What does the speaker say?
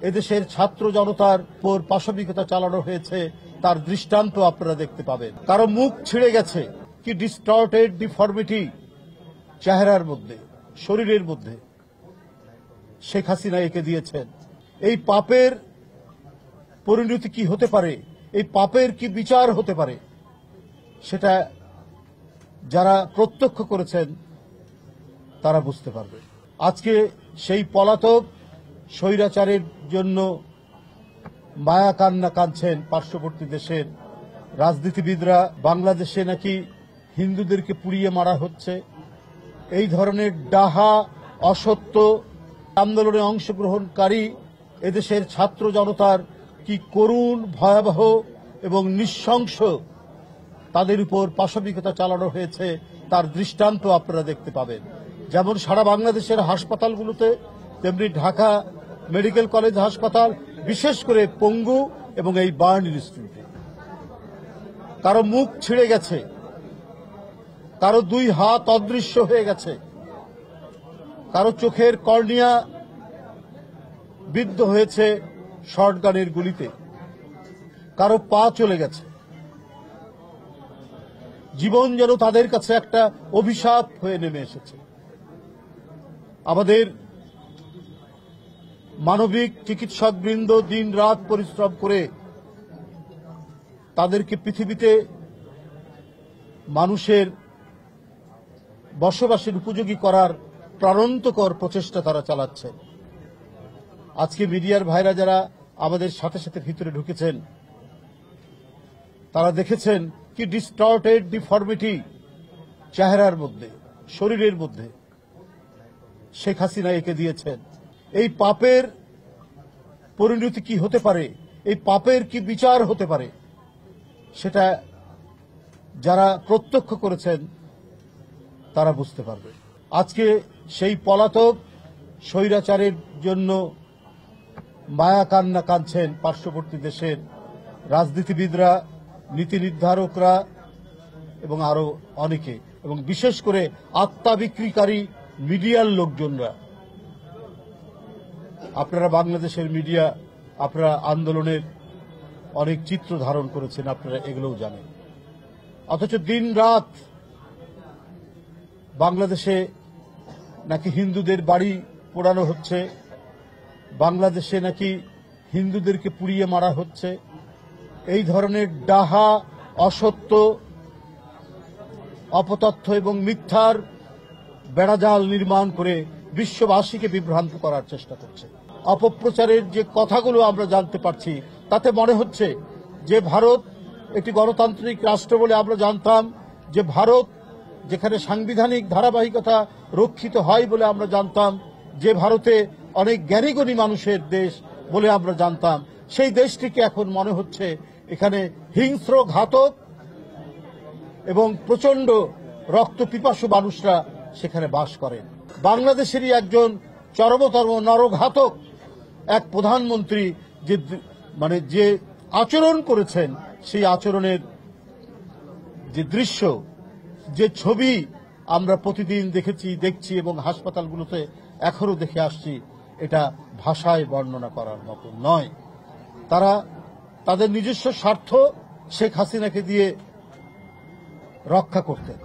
এদেশের ছাত্র জনতার উপর পাশবিকতা চালানো হয়েছে তার দৃষ্টান্ত আপনারা দেখতে পাবেন। কারো মুখ ছিঁড়ে গেছে, কি ডিস্টর্টেড ডিফর্মিটি চেহারার মধ্যে, শরীরের মধ্যে শেখ হাসিনা এঁকে দিয়েছেন। এই পাপের পরিণতি কি হতে পারে, এই পাপের কি বিচার হতে পারে, সেটা যারা প্রত্যক্ষ করেছেন তারা বুঝতে পারবে। আজকে সেই পলাতক স্বৈরাচারের জন্য মায়া কান্না কাঁদছেন পার্শ্ববর্তী দেশের রাজনীতিবিদরা। বাংলাদেশে নাকি হিন্দুদেরকে পুড়িয়ে মারা হচ্ছে, এই ধরনের ডাহা অসত্য আন্দোলনে অংশগ্রহণকারী এদেশের ছাত্র জনতার কি করুণ, ভয়াবহ এবং নৃশংস তাদের উপর পাশবিকতা চালানো হয়েছে তার দৃষ্টান্ত আপনারা দেখতে পাবেন। যেমন সারা বাংলাদেশের হাসপাতালগুলোতে, তেমনি ঢাকা মেডিকেল কলেজ হাসপাতাল, বিশেষ করে পঙ্গু এবং এই বার্ন ইনস্টিটিউটে কারো মুখ ছিঁড়ে গেছে, কারো দুই হাত অদৃশ্য হয়ে গেছে, কারো চোখের কর্নিয়া বিদ্ধ হয়েছে শর্টগানের গুলিতে, কারো পা চলে গেছে। জীবন যেন তাদের কাছে একটা অভিশাপ হয়ে নেমে এসেছে। আমাদের মানবিক চিকিৎসকবৃন্দ দিন রাত পরিশ্রম করে তাদেরকে পৃথিবীতে মানুষের বসবাসের উপযোগী করার প্রাণান্তকর প্রচেষ্টা তারা চালাচ্ছেন। আজকে মিডিয়ার ভাইরা যারা আমাদের সাথে সাথে ভিতরে ঢুকেছেন, তারা দেখেছেন কি ডিস্টর্টেড ডিফর্মিটি চেহারার মধ্যে, শরীরের মধ্যে শেখ হাসিনা এঁকে দিয়েছেন। এই পাপের পরিণতি কি হতে পারে, এই পাপের কি বিচার হতে পারে, সেটা যারা প্রত্যক্ষ করেছেন তারা বুঝতে পারবে। আজকে সেই পলাতক স্বৈরাচারের জন্য মায়া কান্না কাঁদছেন পার্শ্ববর্তী দেশের রাজনীতিবিদরা, নীতি নির্ধারকরা এবং আরো অনেকে, এবং বিশেষ করে আত্মা বিক্রিকারী মিডিয়ার লোকজনরা। আপনারা বাংলাদেশের মিডিয়া, আপনারা আন্দোলনের অনেক চিত্র ধারণ করেছেন, আপনারা এগুলোও জানেন। অথচ দিন রাত বাংলাদেশে নাকি হিন্দুদের বাড়ি পোড়ানো হচ্ছে, বাংলাদেশে নাকি হিন্দুদেরকে পুড়িয়ে মারা হচ্ছে, এই ধরনের ডাহা অসত্য, অপতথ্য এবং মিথ্যার বেড়াজাল নির্মাণ করে বিশ্ববাসীকে বিভ্রান্ত করার চেষ্টা করছে। অপপ্রচারের যে কথাগুলো আমরা জানতে পারছি, তাতে মনে হচ্ছে যে ভারত একটি গণতান্ত্রিক রাষ্ট্র বলে আমরা জানতাম, যে ভারত যেখানে সাংবিধানিক ধারাবাহিকতা রক্ষিত হয় বলে আমরা জানতাম, যে ভারতে অনেক জ্ঞানীগুণী মানুষের দেশ বলে আমরা জানতাম, সেই দেশটিকে এখন মনে হচ্ছে এখানে হিংস্র, ঘাতক এবং প্রচন্ড রক্তপিপাসু মানুষরা সেখানে বাস করেন। বাংলাদেশেরই একজন চরমতম নরঘাতক এক প্রধানমন্ত্রী যে আচরণ করেছেন, সেই আচরণের যে দৃশ্য, যে ছবি আমরা প্রতিদিন দেখছি এবং হাসপাতালগুলোতে এখনো দেখে আসছি, এটা ভাষায় বর্ণনা করার মতো নয়। তারা তাদের নিজস্ব স্বার্থ শেখ হাসিনাকে দিয়ে রক্ষা করতেন।